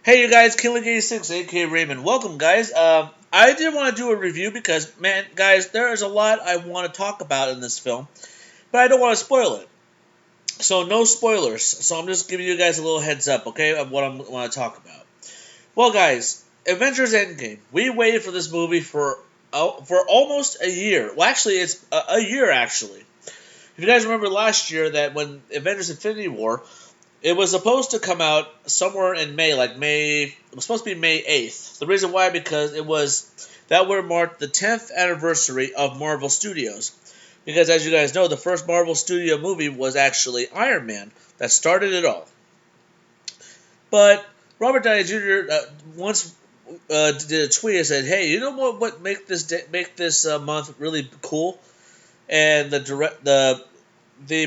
Hey, you guys, Killing86, aka Raymond. Welcome, guys. I did want to do a review because, man, guys, there is a lot I want to talk about in this film, but I don't want to spoil it. So, no spoilers. So, I'm just giving you guys a little heads up, okay, of what I want to talk about. Well, guys, Avengers Endgame. We waited for this movie for almost a year. Well, actually, it's a year, actually. If you guys remember last year that when Avengers Infinity War, it was supposed to come out somewhere in May, like May. It was supposed to be May 8th. The reason why, because it was that would mark the 10th anniversary of Marvel Studios. Because as you guys know, the first Marvel Studio movie was actually Iron Man that started it all. But Robert Downey Jr. Once did a tweet and said, "Hey, you know what make this month really cool?" And the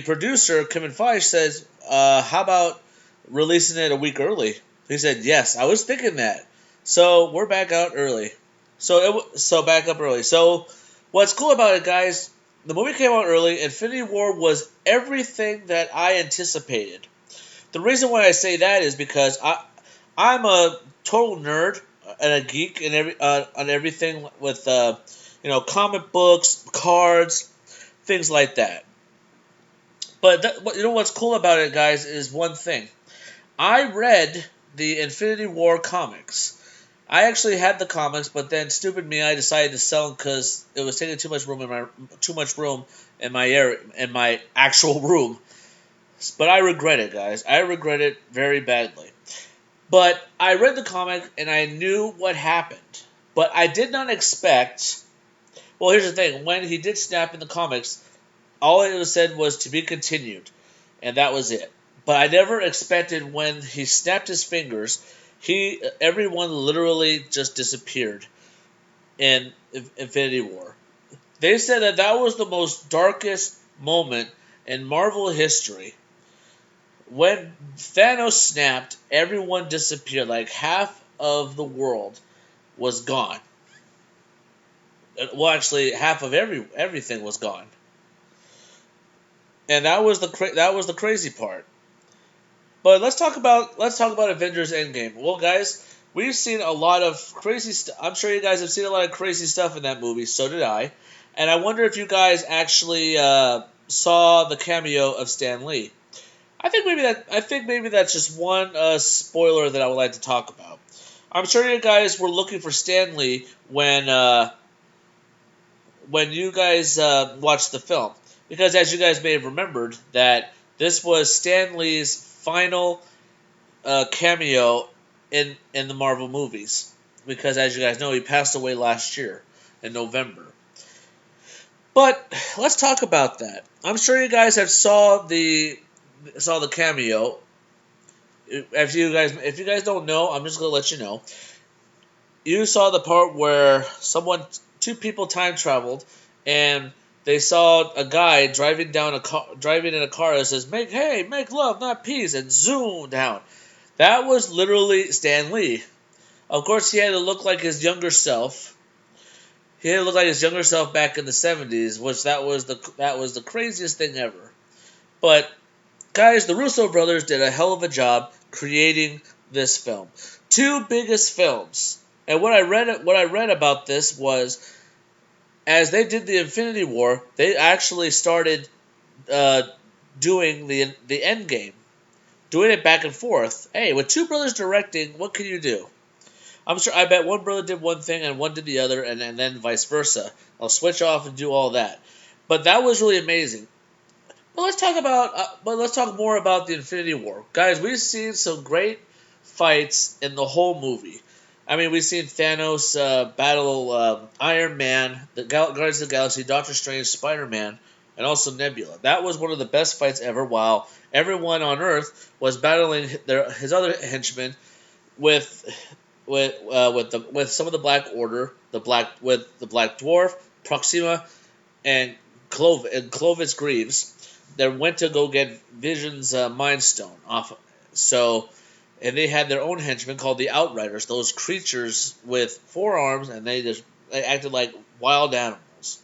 producer, Kevin Feige, says, how about releasing it a week early? He said, yes, I was thinking that. So we're back out early. So back up early. So what's cool about it, guys, the movie came out early. Infinity War was everything that I anticipated. The reason why I say that is because I'm a total nerd and a geek and on everything with comic books, cards, things like that. But you know what's cool about it, guys, is one thing. I read the Infinity War comics. I actually had the comics, but then stupid me, I decided to sell them because it was taking too much room in my area, in my actual room. But I regret it, guys. I regret it very badly. But I read the comic and I knew what happened. But I did not expect. Well, here's the thing: when he did snap in the comics, all it was said was to be continued, and that was it. But I never expected when he snapped his fingers, everyone literally just disappeared in Infinity War. They said that that was the most darkest moment in Marvel history. When Thanos snapped, everyone disappeared. Like half of the world was gone. Well, actually, half of everything was gone, and that was the crazy part. But let's talk about Avengers Endgame. Well, guys, we've seen a lot of crazy stuff. I'm sure you guys have seen a lot of crazy stuff in that movie. So did I, and I wonder if you guys actually saw the cameo of Stan Lee. I think maybe that's just one spoiler that I would like to talk about. I'm sure you guys were looking for Stan Lee when you guys watched the film, because as you guys may have remembered that this was Stan Lee's final cameo in the Marvel movies, because as you guys know, he passed away last year in November. But let's talk about that. I'm sure you guys have saw the cameo. If you guys don't know, I'm just gonna let you know. You saw the part where two people time traveled, and they saw a guy driving in a car that says make love, not peace," and zoom down. That was literally Stan Lee. Of course, he had to look like his younger self. He had to look like his younger self back in the '70s, which that was the craziest thing ever. But guys, the Russo brothers did a hell of a job creating this film. Two biggest films. And what I read about this was, as they did the Infinity War, they actually started uh, doing the Endgame, doing it back and forth. Hey, with two brothers directing, what can you do? I bet one brother did one thing and one did the other, and then vice versa. I'll switch off and do all that. But that was really amazing. But let's talk more about the Infinity War, guys. We've seen some great fights in the whole movie. I mean, we've seen Thanos battle Iron Man, the Guardians of the Galaxy, Doctor Strange, Spider Man, and also Nebula. That was one of the best fights ever. While everyone on Earth was battling his other henchmen with with some of the Black Order, the Black Dwarf, Proxima, and Clovis Greaves, that went to go get Vision's Mind Stone off. So, and they had their own henchmen called the Outriders, those creatures with four arms, and they acted like wild animals.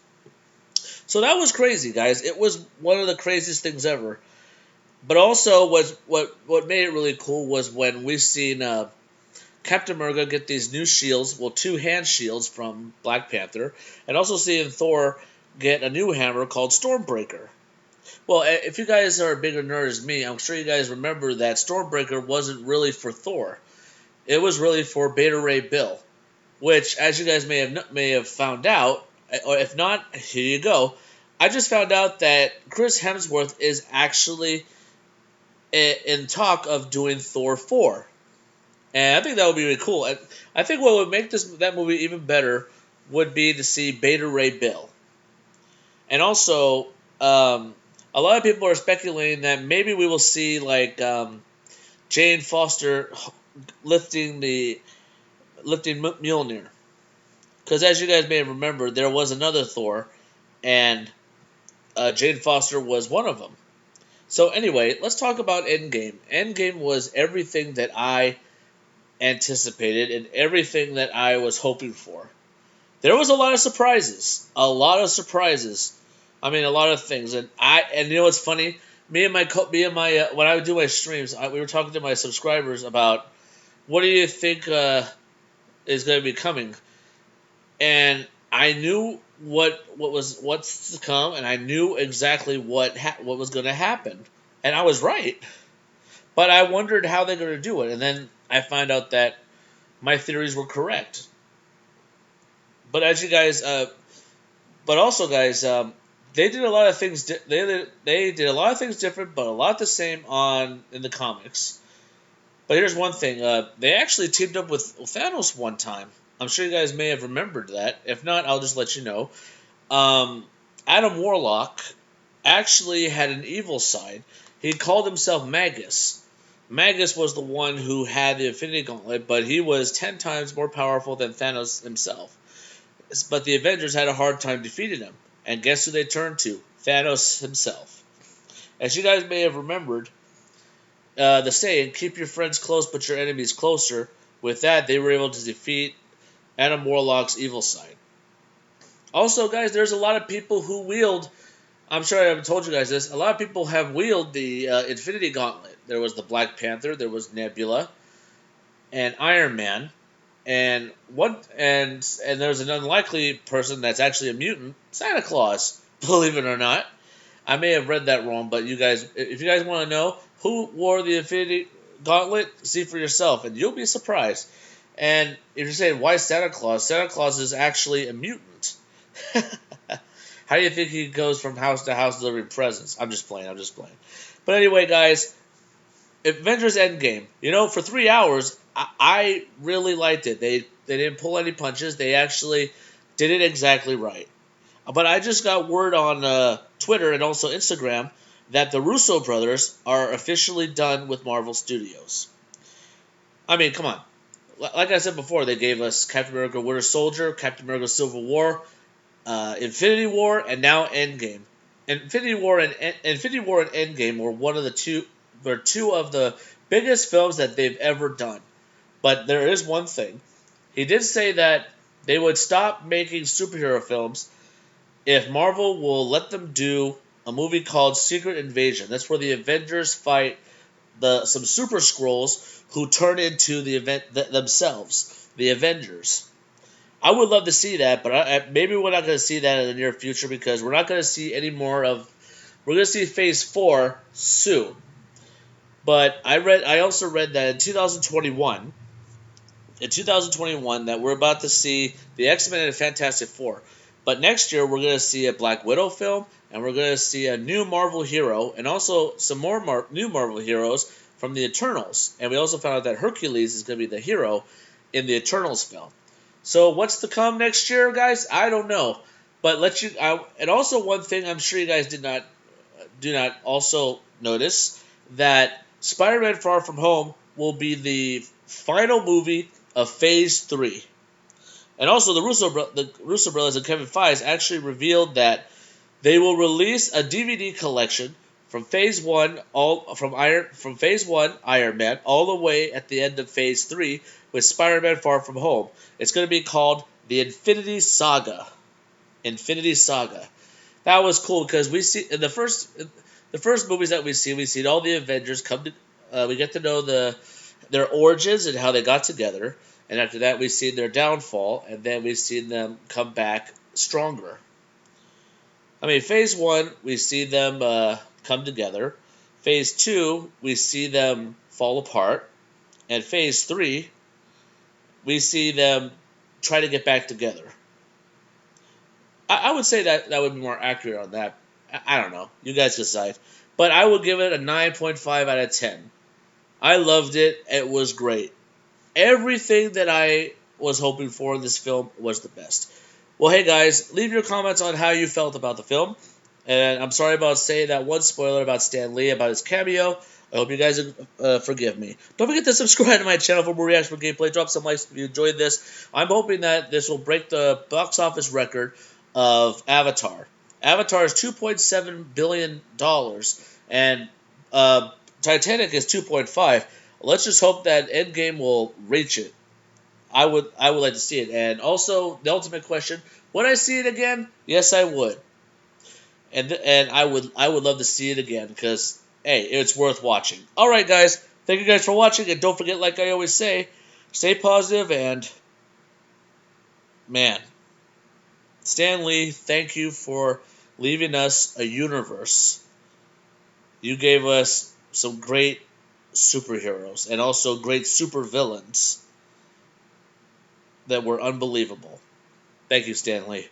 So that was crazy, guys. It was one of the craziest things ever. But also, what made it really cool was when we seen Captain America get these new shields, well, two hand shields from Black Panther, and also seeing Thor get a new hammer called Stormbreaker. Well, if you guys are a bigger nerd as me, I'm sure you guys remember that Stormbreaker wasn't really for Thor. It was really for Beta Ray Bill, which, as you guys may have found out, or if not, here you go. I just found out that Chris Hemsworth is actually in talk of doing Thor 4. And I think that would be really cool. I think what would make that movie even better would be to see Beta Ray Bill. And also, a lot of people are speculating that maybe we will see like Jane Foster lifting Mjolnir. Because as you guys may remember, there was another Thor, and Jane Foster was one of them. So anyway, let's talk about Endgame. Endgame was everything that I anticipated and everything that I was hoping for. There was a lot of surprises. A lot of surprises. I mean, a lot of things. And you know what's funny? When I would do my streams, we were talking to my subscribers about what do you think is going to be coming, and I knew what's to come, and I knew exactly what was going to happen, and I was right. But I wondered how they're going to do it, and then I found out that my theories were correct. But as you guys, but also guys, they did a lot of things. They did a lot of things different, but a lot the same in the comics. But here's one thing: they actually teamed up with Thanos one time. I'm sure you guys may have remembered that. If not, I'll just let you know. Um, Adam Warlock actually had an evil side. He called himself Magus. Magus was the one who had the Infinity Gauntlet, but he was 10 times more powerful than Thanos himself. But the Avengers had a hard time defeating him. And guess who they turned to? Thanos himself. As you guys may have remembered, the saying, keep your friends close but your enemies closer. With that, they were able to defeat Adam Warlock's evil side. Also, guys, there's a lot of people who wield, I'm sure I haven't told you guys this, a lot of people have wielded the Infinity Gauntlet. There was the Black Panther, there was Nebula, and Iron Man, and there's an unlikely person that's actually a mutant, Santa Claus, believe it or not. I may have read that wrong, but if you guys want to know who wore the Infinity Gauntlet, see for yourself, and you'll be surprised. And if you're saying, why Santa Claus? Santa Claus is actually a mutant. How do you think he goes from house to house delivering presents? I'm just playing. But anyway, guys, Avengers Endgame. For 3 hours, I really liked it. They didn't pull any punches. They actually did it exactly right. But I just got word on Twitter and also Instagram that the Russo brothers are officially done with Marvel Studios. I mean, come on. Like I said before, they gave us Captain America Winter Soldier, Captain America Civil War, Infinity War, and now Endgame. Infinity War and Endgame were two of the biggest films that they've ever done. But there is one thing. He did say that they would stop making superhero films if Marvel will let them do a movie called Secret Invasion. That's where the Avengers fight some Super Skrulls who turn into themselves, the Avengers. I would love to see that, but maybe we're not going to see that in the near future because we're not going to see any more of. We're going to see Phase 4 soon. But I also read that in 2021, that we're about to see the X-Men and Fantastic Four. But next year we're going to see a Black Widow film, and we're going to see a new Marvel hero, and also some more new Marvel heroes from the Eternals. And we also found out that Hercules is going to be the hero in the Eternals film. So what's to come next year, guys? I don't know. But and also one thing I'm sure you guys do not also notice that Spider-Man Far From Home will be the final movie of Phase 3. And also the Russo brothers and Kevin Feige actually revealed that they will release a DVD collection from Phase 1 Iron Man all the way at the end of Phase 3 with Spider-Man Far From Home. It's going to be called the Infinity Saga. Infinity Saga. That was cool because we see in the first movies that we see all the Avengers come to. We get to know their origins and how they got together, and after that we see their downfall, and then we see them come back stronger. I mean, phase one, we see them come together. Phase two, we see them fall apart. And phase three, we see them try to get back together. I would say that that would be more accurate on that. I don't know. You guys decide. But I would give it a 9.5 out of 10. I loved it. It was great. Everything that I was hoping for in this film was the best. Well, hey guys, leave your comments on how you felt about the film. And I'm sorry about saying that one spoiler about Stan Lee, about his cameo. I hope you guys forgive me. Don't forget to subscribe to my channel for more reaction for gameplay. Drop some likes if you enjoyed this. I'm hoping that this will break the box office record of Avatar. Avatar is $2.7 billion, and Titanic is 2.5. Let's just hope that Endgame will reach it. I would like to see it. And also the ultimate question: would I see it again? Yes, I would. And I would love to see it again because hey, it's worth watching. All right, guys. Thank you guys for watching, and don't forget, like I always say, stay positive and man, Stan Lee, thank you for leaving us a universe. You gave us some great superheroes and also great supervillains that were unbelievable. Thank you, Stan Lee.